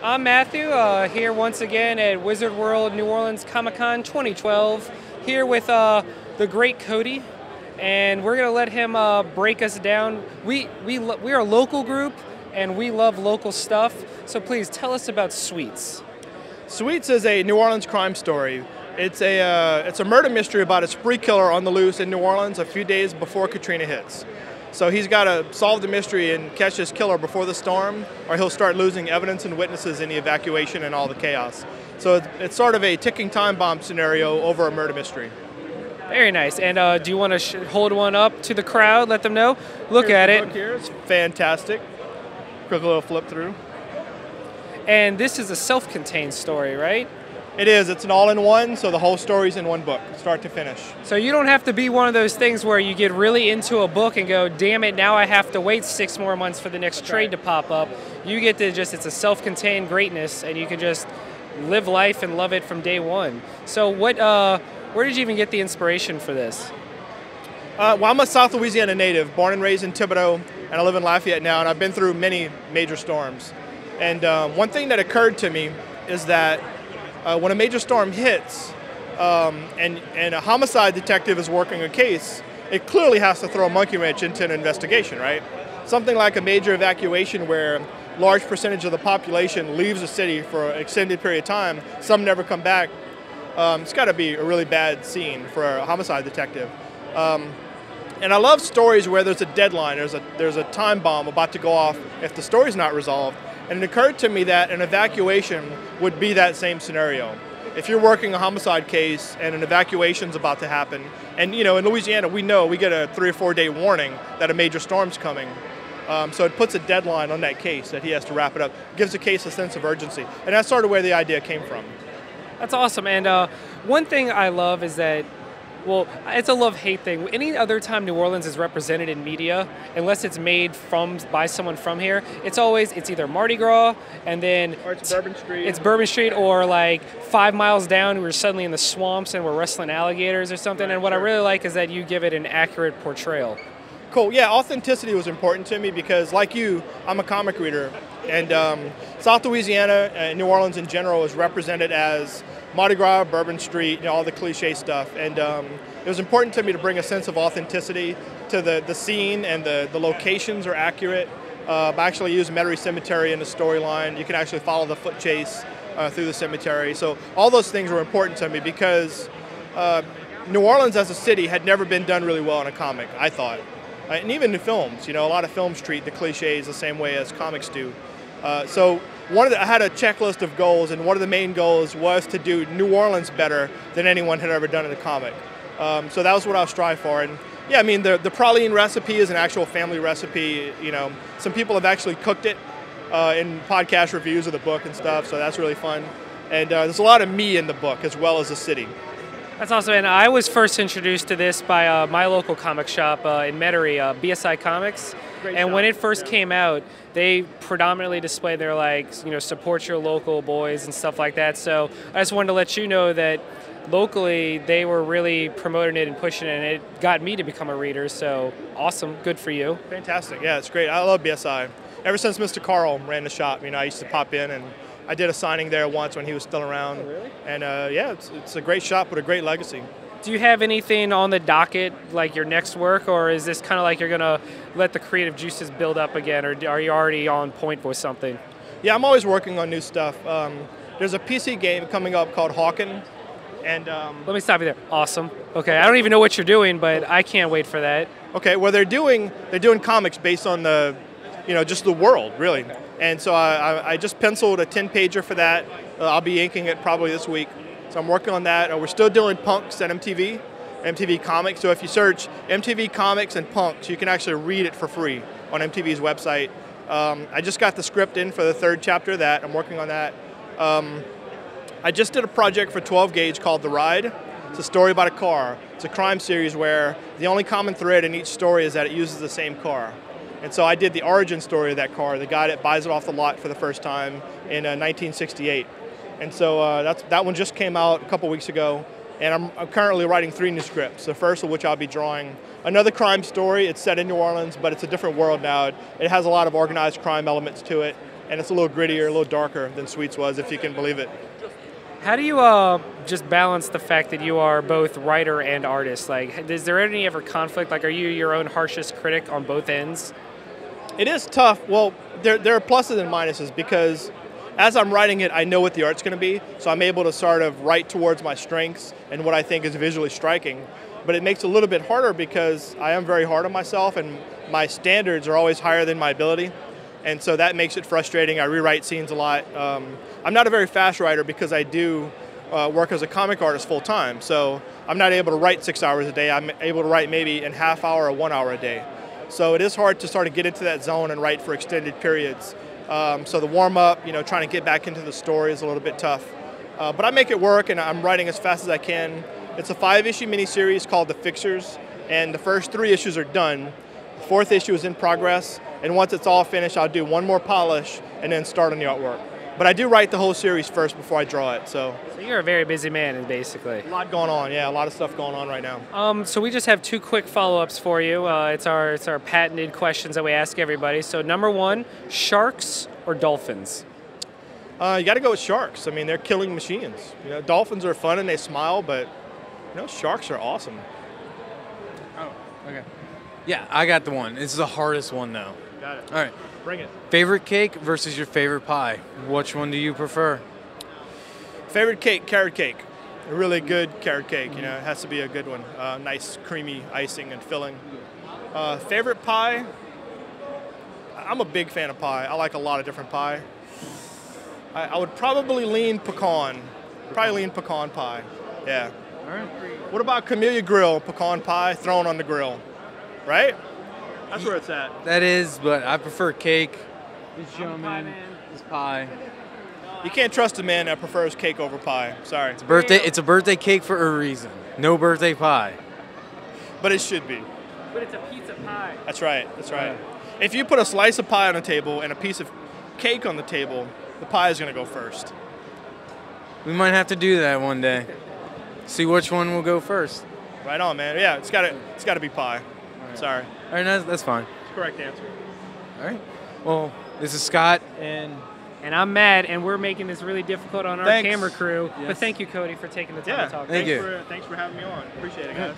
I'm Matthew, here once again at Wizard World New Orleans Comic-Con 2012, here with the great Kody, and we're going to let him break us down. We're a local group, and we love local stuff, so please tell us about Sweets. Sweets is a New Orleans crime story. It's a murder mystery about a spree killer on the loose in New Orleans a few days before Katrina hits. So he's got to solve the mystery and catch his killer before the storm, or he'll start losing evidence and witnesses in the evacuation and all the chaos. So it's sort of a ticking time bomb scenario over a murder mystery. Very nice. And do you want to hold one up to the crowd, let them know? Look at it. Look here, it's fantastic. Quick little flip through. And this is a self-contained story, right? It is. It's an all-in-one, so the whole story's in one book, start to finish. So you don't have to be one of those things where you get really into a book and go, damn it, now I have to wait 6 more months for the next trade to pop up. You get to it's a self-contained greatness, and you can just live life and love it from day one. So where did you even get the inspiration for this? Well, I'm a South Louisiana native, born and raised in Thibodaux, and I live in Lafayette now, and I've been through many major storms. And one thing that occurred to me is that when a major storm hits and a homicide detective is working a case, it clearly has to throw a monkey wrench into an investigation, right? Something like a major evacuation where a large percentage of the population leaves the city for an extended period of time, some never come back. It's got to be a really bad scene for a homicide detective. And I love stories where there's a deadline, there's a time bomb about to go off if the story's not resolved. And it occurred to me that an evacuation would be that same scenario. If you're working a homicide case and an evacuation's about to happen, and in Louisiana we get a 3 or 4 day warning that a major storm's coming. So it puts a deadline on that case that he has to wrap it up. Gives the case a sense of urgency. And that's sort of where the idea came from. That's awesome. And one thing I love is that, well, it's a love-hate thing. Any other time New Orleans is represented in media, unless it's made by someone from here, it's either Mardi Gras, and then or it's Bourbon Street. It's Bourbon Street, or like 5 miles down, we're suddenly in the swamps and we're wrestling alligators or something. Right, and what I really like is that you give it an accurate portrayal. Cool. Yeah, authenticity was important to me because, like you, I'm a comic reader, and South Louisiana and New Orleans in general is represented as Mardi Gras, Bourbon Street, all the cliche stuff. And it was important to me to bring a sense of authenticity to the scene, and the locations are accurate. I actually use Metairie Cemetery in the storyline. You can actually follow the foot chase through the cemetery. So all those things were important to me because New Orleans as a city had never been done really well in a comic, I thought. And even in films, a lot of films treat the cliches the same way as comics do. So I had a checklist of goals, and one of the main goals was to do New Orleans better than anyone had ever done in a comic. So that was what I was striving for. And yeah, I mean, the praline recipe is an actual family recipe. Some people have actually cooked it in podcast reviews of the book and stuff, so that's really fun. And there's a lot of me in the book as well as the city. That's awesome. And I was first introduced to this by my local comic shop in Metairie, BSI Comics. And when it first came out, they predominantly displayed their support your local boys and stuff like that. So I just wanted to let you know that locally they were really promoting it and pushing it, and it got me to become a reader. So awesome, good for you. Fantastic. Yeah, it's great. I love BSI. Ever since Mr. Carl ran the shop, I used to pop in, and I did a signing there once when he was still around. Oh, really? And yeah, it's a great shop with a great legacy. Do you have anything on the docket, like your next work, or is this kind of like you're going to let the creative juices build up again, or are you already on point with something? Yeah, I'm always working on new stuff. There's a PC game coming up called Hawken. And let me stop you there. Awesome. Okay, I don't even know what you're doing, but I can't wait for that. Okay, well they're doing comics based on just the world, really. And so I just penciled a 10-pager for that. I'll be inking it probably this week. So I'm working on that. We're still doing Punks at MTV Comics. So if you search MTV Comics and Punks, you can actually read it for free on MTV's website. I just got the script in for the 3rd chapter of that. I'm working on that. I just did a project for 12 Gauge called The Ride. It's a story about a car. It's a crime series where the only common thread in each story is that it uses the same car. And so I did the origin story of that car, the guy that buys it off the lot for the first time in 1968. And so that one just came out a couple weeks ago, and I'm currently writing 3 new scripts, the first of which I'll be drawing. Another crime story. It's set in New Orleans, but it's a different world now. It has a lot of organized crime elements to it. and it's a little grittier, a little darker than Sweets was, if you can believe it. How do you just balance the fact that you are both writer and artist? Like, is there any ever conflict? Like, are you your own harshest critic on both ends? It is tough. Well, there are pluses and minuses because as I'm writing it, I know what the art's going to be, so I'm able to sort of write towards my strengths and what I think is visually striking. But it makes it a little bit harder because I am very hard on myself, and my standards are always higher than my ability. And so that makes it frustrating. I rewrite scenes a lot. I'm not a very fast writer because I do work as a comic artist full time. So I'm not able to write 6 hours a day. I'm able to write maybe in half hour or 1 hour a day. So it is hard to sort of get into that zone and write for extended periods. So the warm up, trying to get back into the story is a little bit tough. But I make it work, and I'm writing as fast as I can. It's a 5-issue miniseries called The Fixers, and the first 3 issues are done. The 4th issue is in progress. And once it's all finished, I'll do one more polish and then start on the artwork. But I do write the whole series first before I draw it. So you're a very busy man, basically. A lot going on, yeah, a lot of stuff going on right now. So we just have 2 quick follow-ups for you. It's our patented questions that we ask everybody. So number 1, sharks or dolphins? You got to go with sharks. I mean, they're killing machines. Dolphins are fun and they smile, but sharks are awesome. Oh, okay. Yeah, I got the one. This is the hardest one, though. Got it. All right. Bring it. Favorite cake versus your favorite pie. Which one do you prefer? Favorite cake, carrot cake. A really good carrot cake. It has to be a good one. Nice, creamy icing and filling. Favorite pie? I'm a big fan of pie. I like a lot of different pie. I would probably lean pecan. Probably lean pecan pie. Yeah. All right. What about Camellia Grill pecan pie thrown on the grill? Right? That's where it's at. That is, but I prefer cake. This gentleman is pie. You can't trust a man that prefers cake over pie. Sorry. It's a birthday cake for a reason. No birthday pie. But it should be. But it's a pizza pie. That's right. That's right. If you put a slice of pie on the table and a piece of cake on the table, the pie is going to go first. We might have to do that one day. See which one will go first. Right on, man. Yeah, it's got to be pie. Right. Sorry. All right, that's fine. Correct answer. All right. Well, this is Scott and I'm Matt, and we're making this really difficult on our camera crew. Yes. But thank you, Kody, for taking the time to talk. Thanks for having me on. Appreciate it, guys.